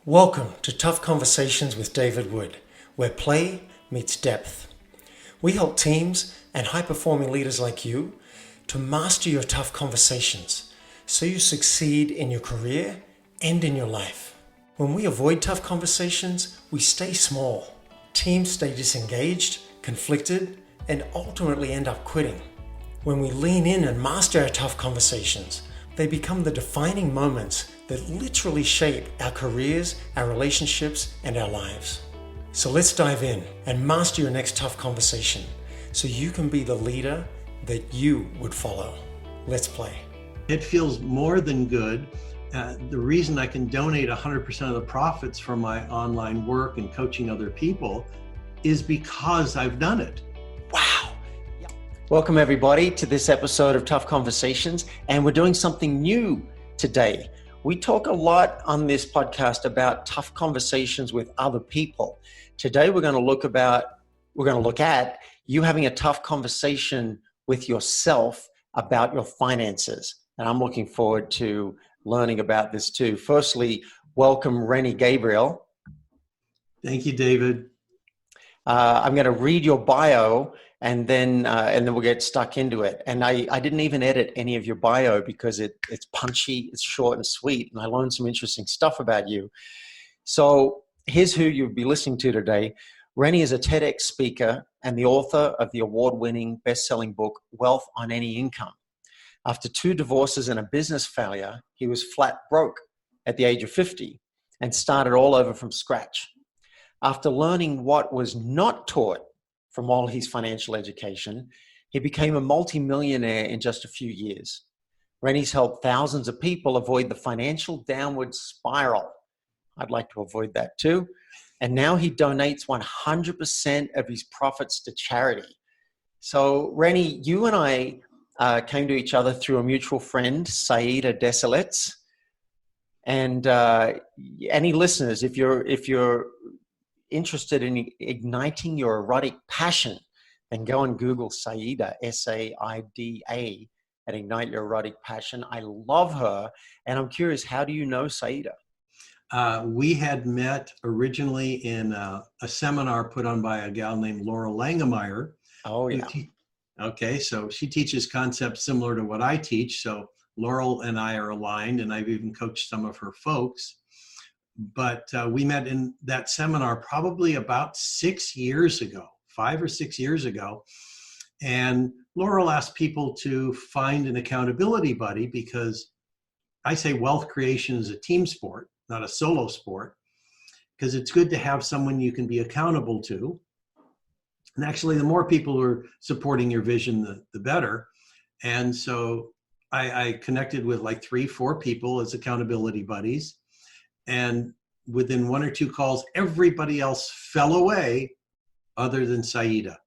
Welcome to Tough Conversations with David Wood, where play meets depth. We help teams and high-performing leaders like you to master your tough conversations so you succeed in your career and in your life. When we avoid tough conversations, we stay small. Teams stay disengaged, conflicted, and ultimately end up quitting. When we lean in and master our tough conversations, they become the defining moments that literally shape our careers, our relationships, and our lives. So let's dive in and master your next tough conversation so you can be the leader that you would follow. Let's play. It feels more than good. The reason I can donate 100% of the profits from my online work and coaching other people is because I've done it. Wow. Welcome everybody to this episode of Tough Conversations, and we're doing something new today. We talk a lot on this podcast about tough conversations with other people. Today we're going to look at you having a tough conversation with yourself about your finances. And I'm looking forward to learning about this too. Firstly, welcome Rennie Gabriel. Thank you, David. I'm going to read your bio and then we'll get stuck into it. And I didn't even edit any of your bio because it's punchy, it's short and sweet, and I learned some interesting stuff about you. So here's who you'll be listening to today. Rennie is a TEDx speaker and the author of the award-winning best-selling book, Wealth on Any Income. After 2 divorces and a business failure, he was flat broke at the age of 50 and started all over from scratch. After learning what was not taught from all his financial education, he became a multimillionaire in just a few years. Rennie's helped thousands of people avoid the financial downward spiral. I'd like to avoid that too. And now he donates 100% of his profits to charity. So Rennie, you and I came to each other through a mutual friend, Saida Desilets. And any listeners, if you're interested in igniting your erotic passion, then go and Google Saida, S-A-I-D-A, and ignite your erotic passion. I love her. And I'm curious, how do you know Saida? We had met originally in a seminar put on by a gal named Laurel Langemeyer. Oh, yeah. Okay, so she teaches concepts similar to what I teach. So Laurel and I are aligned, and I've even coached some of her folks. But we met in that seminar probably about 6 years ago, 5 or 6 years ago. And Laurel asked people to find an accountability buddy because I say wealth creation is a team sport, not a solo sport, because it's good to have someone you can be accountable to. And actually, the more people who are supporting your vision, the better. And so I connected with like 3-4 people as accountability buddies. And within 1 or 2 calls, everybody else fell away other than Saida.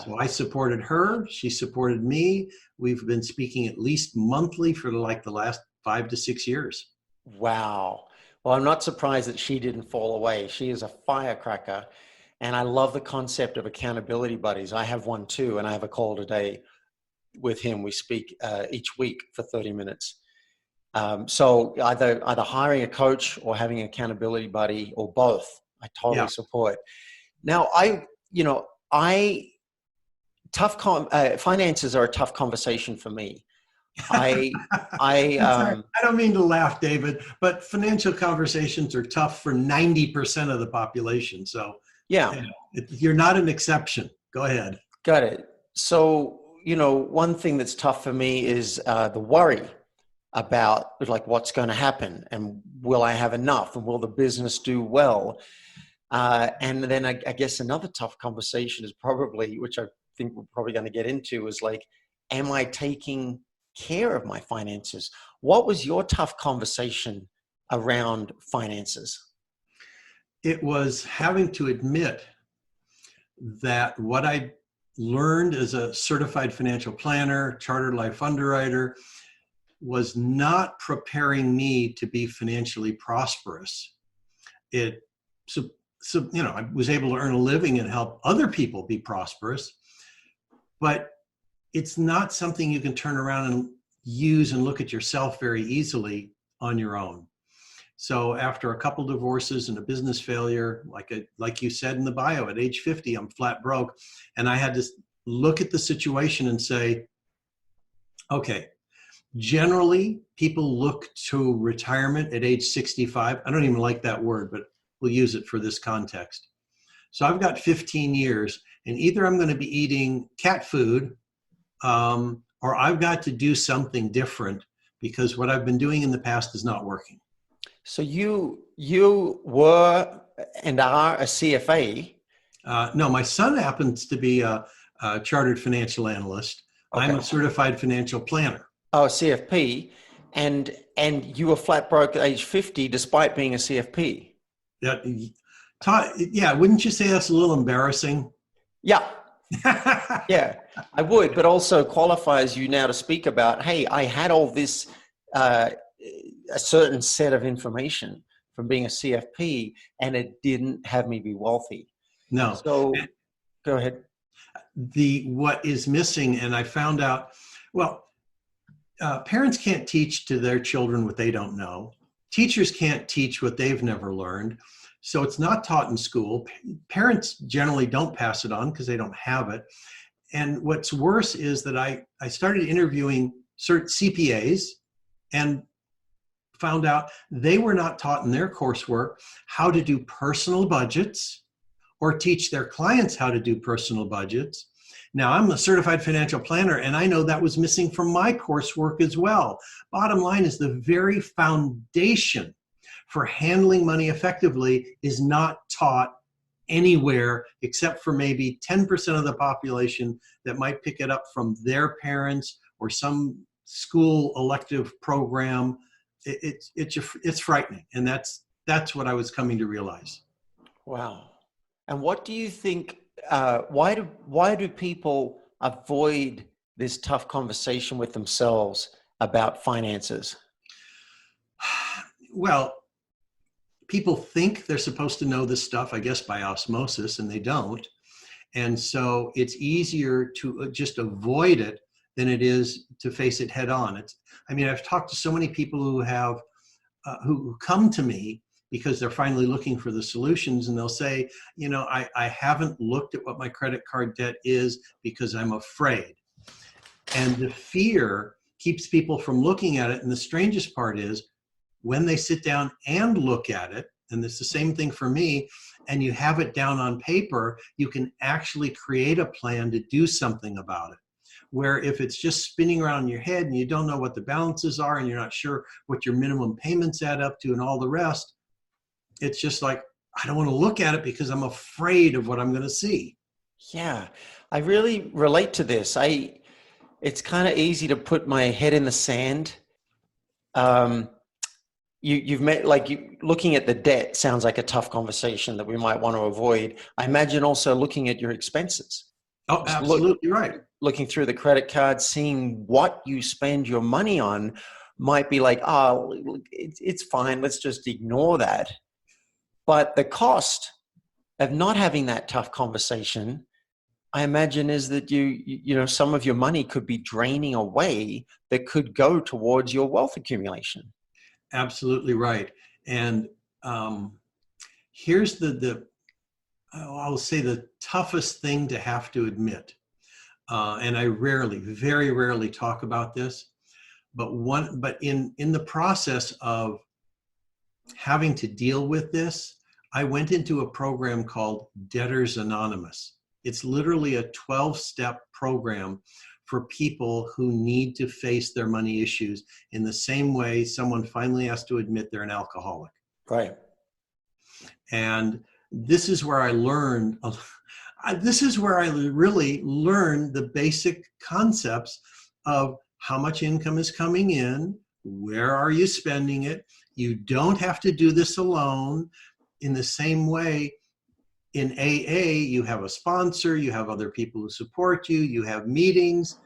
So I supported her. She supported me. We've been speaking at least monthly for like the last 5 to 6 years. Wow. Well, I'm not surprised that she didn't fall away. She is a firecracker. And I love the concept of accountability buddies. I have one too, and I have a call today with him. We speak each week for 30 minutes. So either hiring a coach or having an accountability buddy or both, I totally support. Now, finances are a tough conversation for me. I don't mean to laugh, David, but financial conversations are tough for 90% of the population. So yeah, you're not an exception. Go ahead. Got it. So, one thing that's tough for me is the worry about like what's going to happen and will I have enough and will the business do well? And then I guess another tough conversation is probably, which I think we're probably going to get into, is like, am I taking care of my finances? What was your tough conversation around finances? It was having to admit that what I learned as a certified financial planner, chartered life underwriter, was not preparing me to be financially prosperous. I was able to earn a living and help other people be prosperous, but it's not something you can turn around and use and look at yourself very easily on your own. So after a couple divorces and a business failure, like you said in the bio, at age 50, I'm flat broke. And I had to look at the situation and say, okay, generally people look to retirement at age 65. I don't even like that word, but we'll use it for this context. So I've got 15 years, and either I'm going to be eating cat food, or I've got to do something different because what I've been doing in the past is not working. So you were and are a CFA. No, my son happens to be a chartered financial analyst. Okay. I'm a certified financial planner. Oh, CFP, and you were flat broke at age 50 despite being a CFP. Yeah, wouldn't you say that's a little embarrassing? Yeah. Yeah, I would, but also qualifies you now to speak about, hey, I had all this, a certain set of information from being a CFP, and it didn't have me be wealthy. No. So go ahead. What is missing, and I found out, well, parents can't teach to their children what they don't know. Teachers can't teach what they've never learned. So it's not taught in school. Parents generally don't pass it on because they don't have it. And what's worse is that I started interviewing certain CPAs and found out they were not taught in their coursework how to do personal budgets or teach their clients how to do personal budgets. Now, I'm a certified financial planner, and I know that was missing from my coursework as well. Bottom line is the very foundation for handling money effectively is not taught anywhere except for maybe 10% of the population that might pick it up from their parents or some school elective program. It's frightening, and that's what I was coming to realize. Wow. And what do you think? Why do people avoid this tough conversation with themselves about finances? Well, people think they're supposed to know this stuff, I guess, by osmosis, and they don't. And so it's easier to just avoid it than it is to face it head on. I've talked to so many people who have, who come to me because they're finally looking for the solutions, and they'll say, I haven't looked at what my credit card debt is because I'm afraid. And the fear keeps people from looking at it. And the strangest part is when they sit down and look at it, and it's the same thing for me, and you have it down on paper, you can actually create a plan to do something about it. Where if it's just spinning around in your head and you don't know what the balances are and you're not sure what your minimum payments add up to and all the rest, it's just like, I don't want to look at it because I'm afraid of what I'm going to see. Yeah, I really relate to this. It's kind of easy to put my head in the sand. You've met, looking at the debt sounds like a tough conversation that we might want to avoid. I imagine also looking at your expenses. Oh, absolutely right. Looking through the credit card, seeing what you spend your money on might be like, it's fine. Let's just ignore that. But the cost of not having that tough conversation, I imagine, is that some of your money could be draining away that could go towards your wealth accumulation. Absolutely right. And here's I'll say the toughest thing to have to admit. And I very rarely talk about this, but in the process of having to deal with this, I went into a program called Debtors Anonymous. It's literally a 12-step program for people who need to face their money issues in the same way someone finally has to admit they're an alcoholic. Right. And this is where I learned, really learned the basic concepts of how much income is coming in, where are you spending it. You don't have to do this alone. In the same way, in AA, you have a sponsor, you have other people who support you, you have meetings.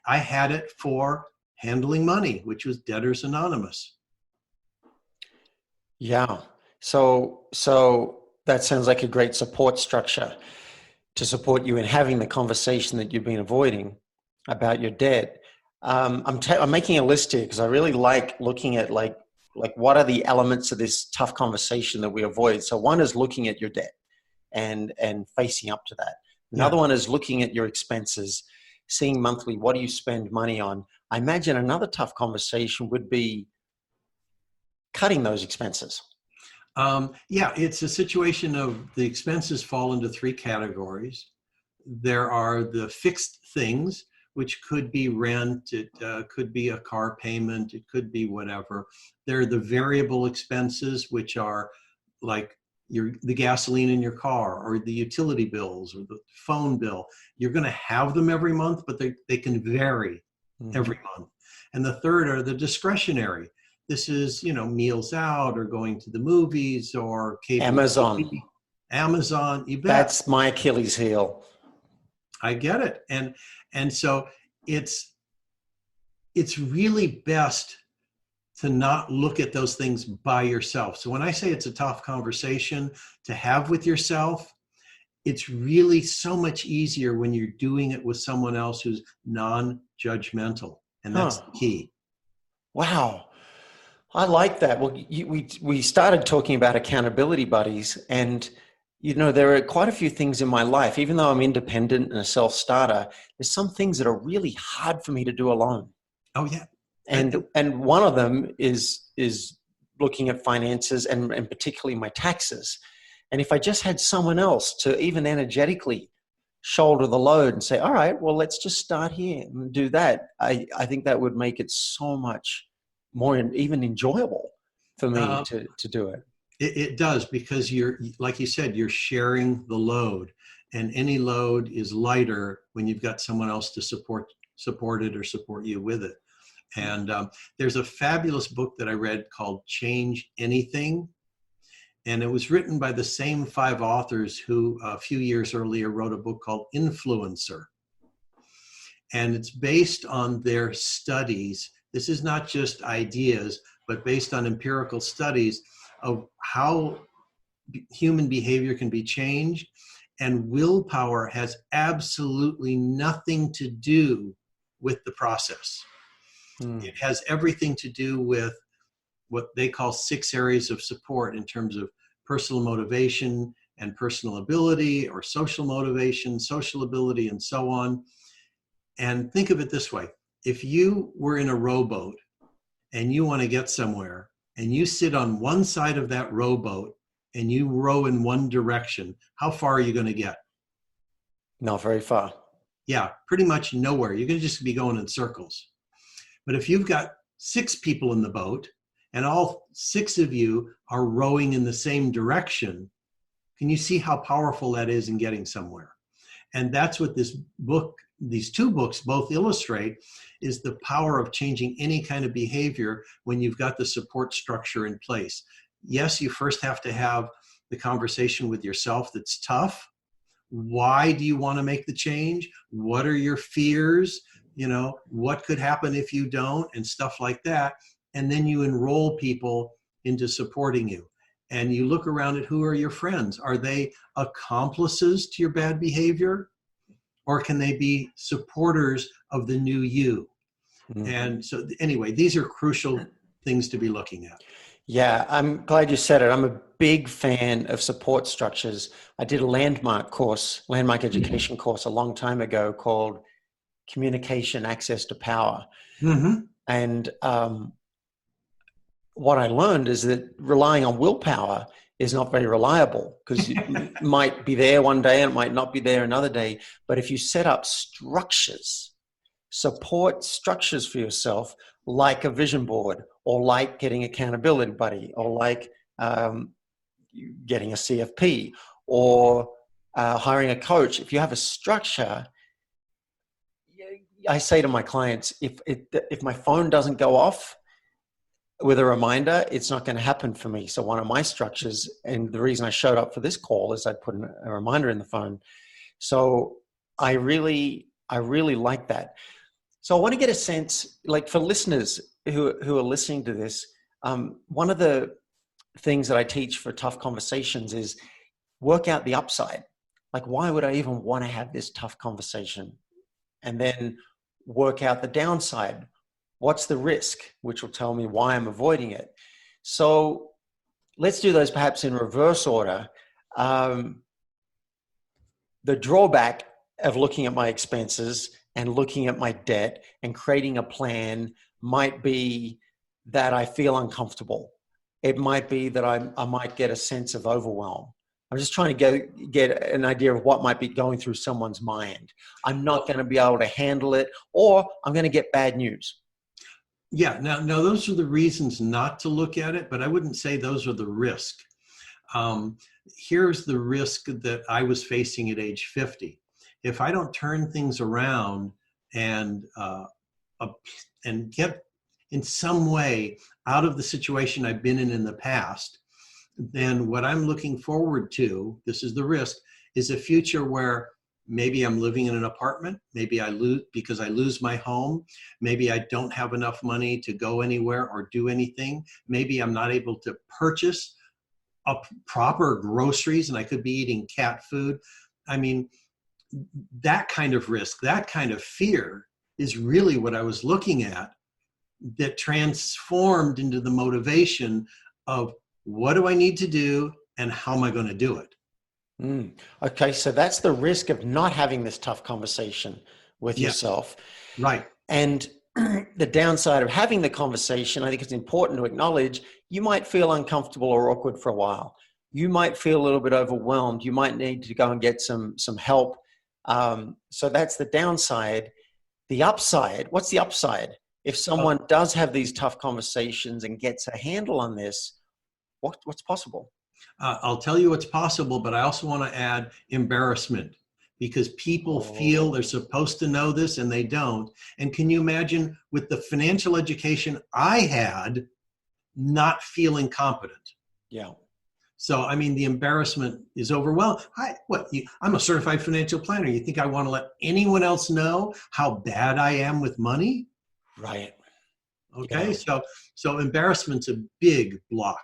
I had it for handling money, which was Debtors Anonymous. Yeah. So that sounds like a great support structure to support you in having the conversation that you've been avoiding about your debt. I'm making a list here because I really like looking at like what are the elements of this tough conversation that we avoid? So one is looking at your debt and facing up to that. Another one is looking at your expenses, seeing monthly, what do you spend money on? I imagine another tough conversation would be cutting those expenses. Yeah, it's a situation of the expenses fall into three categories. There are the fixed things, which could be rent, it could be a car payment, it could be whatever. There are the variable expenses, which are like the gasoline in your car, or the utility bills, or the phone bill. You're going to have them every month, but they can vary every month. And the third are the discretionary. This is, meals out, or going to the movies, or cable Amazon. TV. Amazon, you bet. That's my Achilles heel. I get it. And so it's really best to not look at those things by yourself. So when I say it's a tough conversation to have with yourself, it's really so much easier when you're doing it with someone else who's non-judgmental. And that's the key. Wow. I like that. Well, we started talking about accountability buddies, and there are quite a few things in my life, even though I'm independent and a self-starter, there's some things that are really hard for me to do alone. Oh yeah. And one of them is looking at finances and particularly my taxes. And if I just had someone else to even energetically shoulder the load and say, all right, well, let's just start here and do that, I think that would make it so much more even enjoyable for me to do it. It does, because you're, like you said, you're sharing the load, and any load is lighter when you've got someone else to support it or support you with it. And there's a fabulous book that I read called Change Anything. And it was written by the same 5 authors who a few years earlier wrote a book called Influencer. And it's based on their studies. This is not just ideas, but based on empirical studies of how human behavior can be changed. And willpower has absolutely nothing to do with the process. It has everything to do with what they call 6 areas of support in terms of personal motivation and personal ability, or social motivation, social ability, and so on. And think of it this way. If you were in a rowboat and you want to get somewhere, and you sit on one side of that rowboat and you row in one direction, how far are you going to get? Not very far. Yeah, pretty much nowhere. You're going to just be going in circles. But if you've got 6 people in the boat and all 6 of you are rowing in the same direction, can you see how powerful that is in getting somewhere? And that's what this book, these 2 books both illustrate, is the power of changing any kind of behavior when you've got the support structure in place. Yes, you first have to have the conversation with yourself that's tough. Why do you want to make the change? What are your fears? What could happen if you don't, and stuff like that. And then you enroll people into supporting you. And you look around at who are your friends. Are they accomplices to your bad behavior? Or can they be supporters of the new you? And so anyway, these are crucial things to be looking at. Yeah, I'm glad you said it. I'm a big fan of support structures. I did a landmark education course a long time ago called Communication Access to Power. And what I learned is that relying on willpower is not very reliable, because it might be there one day and it might not be there another day. But if you set up structures, support structures for yourself, like a vision board, or like getting accountability buddy, or like getting a CFP, or hiring a coach, if you have a structure, I say to my clients, if my phone doesn't go off with a reminder, it's not going to happen for me. So one of my structures, and the reason I showed up for this call, is I put a reminder in the phone. So I really like that. So I want to get a sense, like for listeners who are listening to this, one of the things that I teach for tough conversations is work out the upside. Like, why would I even want to have this tough conversation? And then work out the downside. What's the risk? Which will tell me why I'm avoiding it. So let's do those perhaps in reverse order. The drawback of looking at my expenses and looking at my debt and creating a plan might be that I feel uncomfortable. It might be that I might get a sense of overwhelm. I'm just trying to get an idea of what might be going through someone's mind. I'm not going to be able to handle it, or I'm going to get bad news. Yeah, now those are the reasons not to look at it, but I wouldn't say those are the risk. Here's the risk that I was facing at age 50. If I don't turn things around and get in some way out of the situation I've been in the past, then what I'm looking forward to, this is the risk, is a future where maybe I'm living in an apartment, maybe I lose my home, maybe I don't have enough money to go anywhere or do anything, maybe I'm not able to purchase proper groceries and I could be eating cat food. I mean, that kind of risk, that kind of fear is really what I was looking at, that transformed into the motivation of what do I need to do and how am I going to do it? Okay, so that's the risk of not having this tough conversation with yourself. Right. And the downside of having the conversation, I think it's important to acknowledge, you might feel uncomfortable or awkward for a while. You might feel a little bit overwhelmed. You might need to go and get some help. So that's the downside. The upside, what's the upside? If someone does have these tough conversations and gets a handle on this, what's possible? I'll tell you what's possible, but I also want to add embarrassment, because people feel they're supposed to know this and they don't. And can you imagine, with the financial education I had, not feeling competent? Yeah. So, I mean, the embarrassment is overwhelming. I'm a certified financial planner. You think I want to let anyone else know how bad I am with money? Right. Okay. Yeah. So embarrassment's a big block.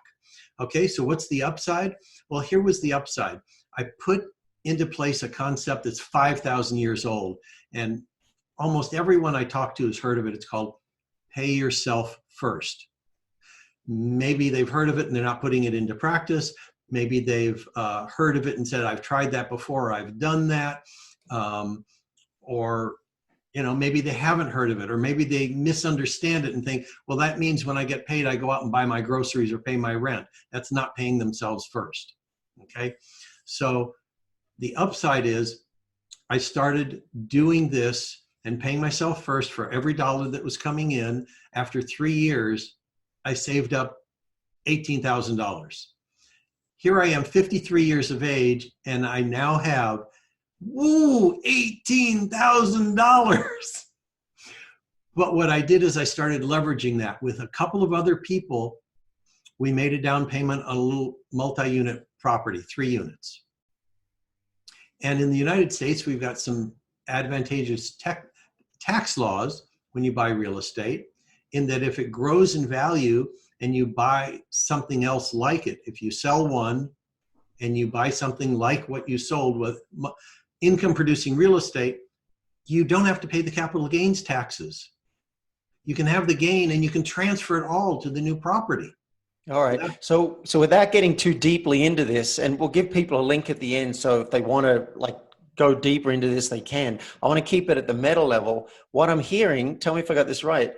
Okay. So what's the upside? Well, here was the upside. I put into place a concept that's 5,000 years old, and almost everyone I talk to has heard of it. It's called pay yourself first. Maybe they've heard of it and they're not putting it into practice. Maybe they've heard of it and said, I've tried that before, I've done that. Or, maybe they haven't heard of it, or maybe they misunderstand it and think, well, that means when I get paid, I go out and buy my groceries or pay my rent. That's not paying themselves first. Okay. So the upside is I started doing this and paying myself first for every dollar that was coming in. After 3 years, I saved up $18,000. Here I am, 53 years of age, and I now have, $18,000. But what I did is I started leveraging that with a couple of other people. We made a down payment on a little multi-unit property, 3 units. And in the United States, we've got some advantageous tax laws when you buy real estate, in that if it grows in value and you buy something else like it, if you sell one and you buy something like what you sold with income producing real estate, you don't have to pay the capital gains taxes. You can have the gain and you can transfer it all to the new property. All right. So without getting too deeply into this, and we'll give people a link at the end, so if they want to go deeper into this, they can. I want to keep it at the meta level. What I'm hearing, tell me if I got this right.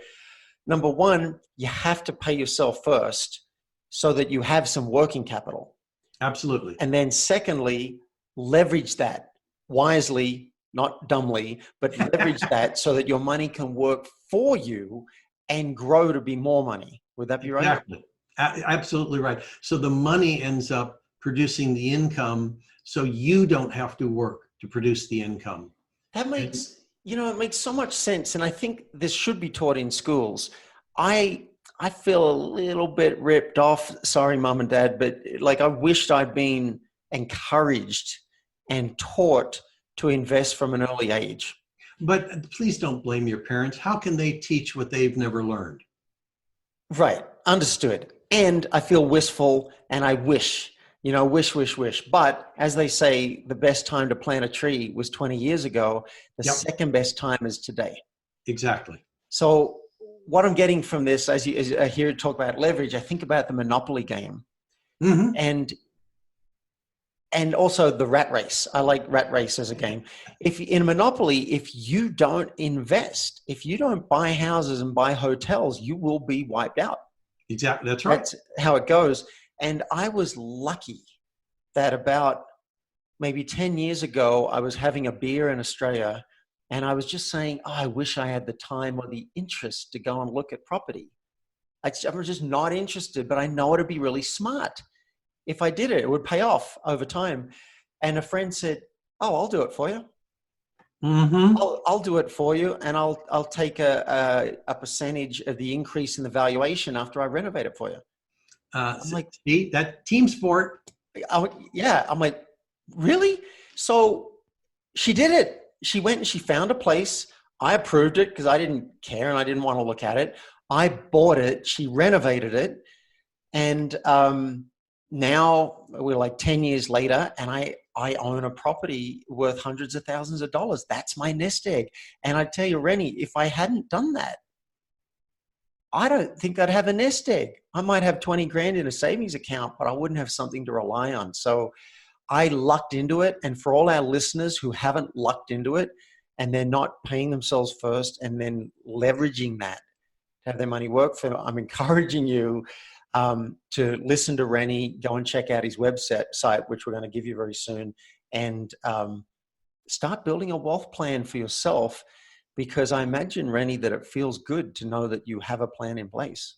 Number one, you have to pay yourself first so that you have some working capital. Absolutely. And then secondly, leverage that wisely, not dumbly, but leverage that so that your money can work for you and grow to be more money. Would that be right? Exactly. Absolutely right. So the money ends up producing the income, so you don't have to work to produce the income. That makes, it makes so much sense. And I think this should be taught in schools. I feel a little bit ripped off. Sorry, mom and dad, but I wished I'd been encouraged and taught to invest from an early age. But please don't blame your parents. How can they teach what they've never learned? Right. Understood. And I feel wistful and I wish. Wish. But as they say, the best time to plant a tree was 20 years ago. The second best time is today. Exactly. So what I'm getting from this, as I hear you talk about leverage, I think about the Monopoly game, Mm-hmm. and also the rat race. I like rat race as a game. If in Monopoly, if you don't invest, if you don't buy houses and buy hotels, you will be wiped out. Exactly. That's right. That's how it goes. And I was lucky that about maybe 10 years ago, I was having a beer in Australia and I was just saying, oh, I wish I had the time or the interest to go and look at property. I was just not interested, but I know it'd be really smart. If I did it, it would pay off over time. And a friend said, oh, I'll do it for you. Mm-hmm. I'll do it for you. And I'll take a percentage of the increase in the valuation after I renovate it for you. I'm like, see, that team sport. yeah. I'm like, really? So she did it. She went and she found a place. I approved it because I didn't care and I didn't want to look at it. I bought it. She renovated it. And now we're like 10 years later and I own a property worth hundreds of thousands of dollars. That's my nest egg. And I tell you, Rennie, if I hadn't done that, I don't think I'd have a nest egg. I might have 20 grand in a savings account, but I wouldn't have something to rely on. So I lucked into it. And for all our listeners who haven't lucked into it and they're not paying themselves first and then leveraging that to have their money work for them, I'm encouraging you to listen to Rennie, go and check out his website, which we're going to give you very soon, and start building a wealth plan for yourself, because I imagine, Rennie, that it feels good to know that you have a plan in place.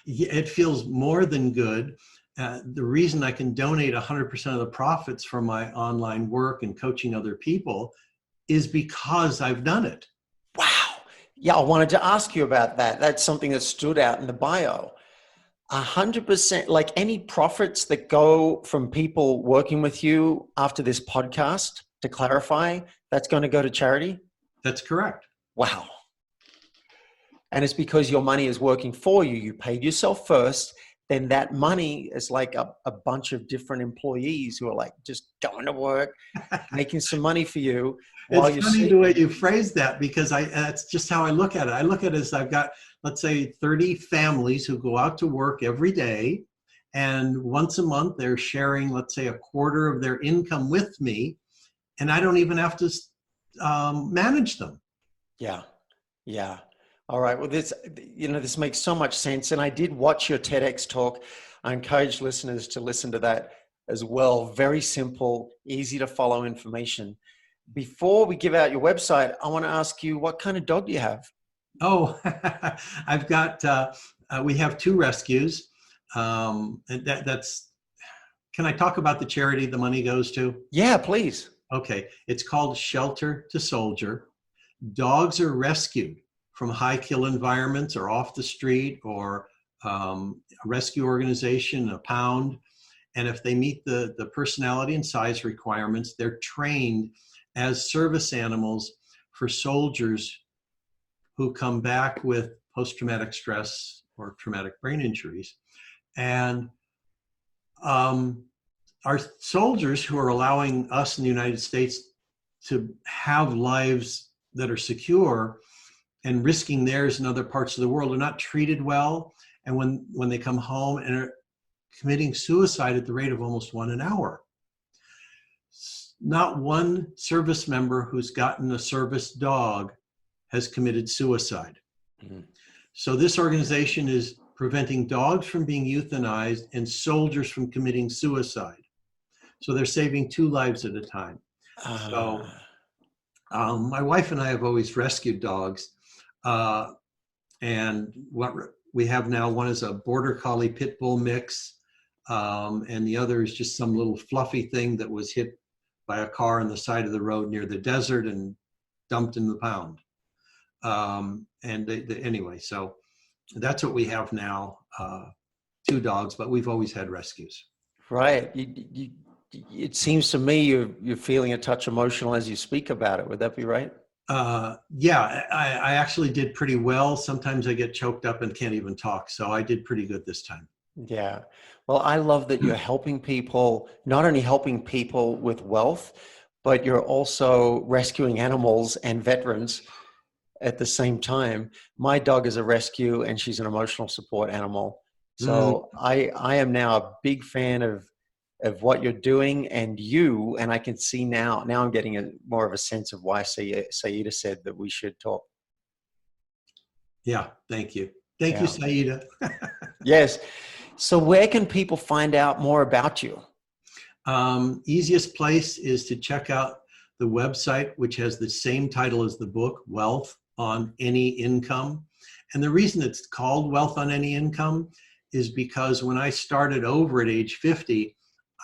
It feels more than good. The reason I can donate 100% of the profits from my online work and coaching other people is because I've done it. Wow. Yeah, I wanted to ask you about that. That's something that stood out in the bio. 100%, like any profits that go from people working with you after this podcast, to clarify, that's going to go to charity? That's correct. Wow. And it's because your money is working for you. You paid yourself first. Then that money is like a bunch of different employees who are like just going to work, making some money for you. It's funny the way you phrase that, because that's just how I look at it. I look at it as I've got, let's say, 30 families who go out to work every day. And once a month, they're sharing, let's say, a quarter of their income with me. And I don't even have to manage them. Yeah. Yeah. All right. Well, this makes so much sense. And I did watch your TEDx talk. I encourage listeners to listen to that as well. Very simple, easy to follow information. Before we give out your website, I want to ask you, what kind of dog do you have? Oh, I've got, we have 2 rescues. And that's, can I talk about the charity the money goes to? Yeah, please. Okay. It's called Shelter to Soldier. Dogs are rescued from high-kill environments or off the street or a rescue organization, a pound. And if they meet the personality and size requirements, they're trained as service animals for soldiers who come back with post-traumatic stress or traumatic brain injuries. And our soldiers who are allowing us in the United States to have lives that are secure and risking theirs in other parts of the world are not treated well. And when they come home and are committing suicide at the rate of almost 1 an hour. Not one service member who's gotten a service dog has committed suicide. Mm-hmm. So this organization is preventing dogs from being euthanized and soldiers from committing suicide. So they're saving 2 lives at a time. So my wife and I have always rescued dogs. And what we have now, one is a border collie pit bull mix. And the other is just some little fluffy thing that was hit by a car on the side of the road near the desert and dumped in the pound. Anyway, so that's what we have now, 2 dogs, but we've always had rescues. Right. It seems to me you're feeling a touch emotional as you speak about it. Would that be right? Yeah, I actually did pretty well. Sometimes I get choked up and can't even talk. So I did pretty good this time. Yeah. Well, I love that you're helping people, not only helping people with wealth, but you're also rescuing animals and veterans. at the same time. My dog is a rescue and she's an emotional support animal. Mm, So I am now a big fan of what you're doing and you, and I can see now I'm getting more of a sense of why Saida said that we should talk. yeah, thank you. Thank you, Yeah. Saida. Yes. So where can people find out more about you? Easiest place is to check out the website, which has the same title as the book, Wealth on Any Income. And the reason it's called Wealth on Any Income is because when I started over at age 50,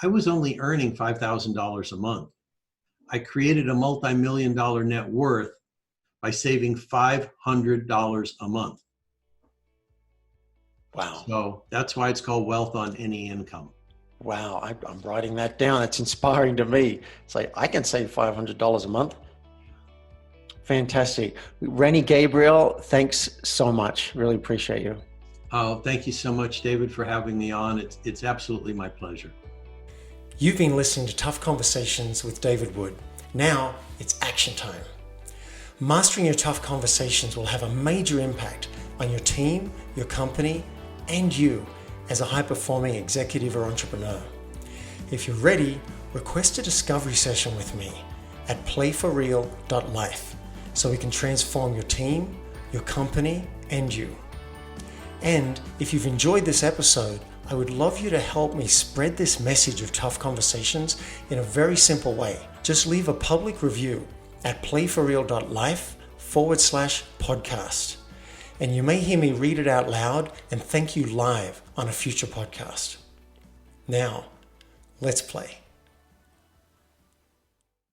I was only earning $5,000 a month. I created a multi-million-dollar net worth by saving $500 a month. Wow. So that's why it's called Wealth on Any Income. Wow. I'm writing that down. It's inspiring to me. It's like, I can save $500 a month. Fantastic. Rennie Gabriel, thanks so much. Really appreciate you. Oh, thank you so much, David, for having me on. It's absolutely my pleasure. You've been listening to Tough Conversations with David Wood. Now it's action time. Mastering your tough conversations will have a major impact on your team, your company, and you as a high-performing executive or entrepreneur. If you're ready, request a discovery session with me at playforreal.life so we can transform your team, your company, and you. And if you've enjoyed this episode, I would love you to help me spread this message of tough conversations in a very simple way. Just leave a public review at playforreal.life/podcast. And you may hear me read it out loud and thank you live on a future podcast. Now, let's play.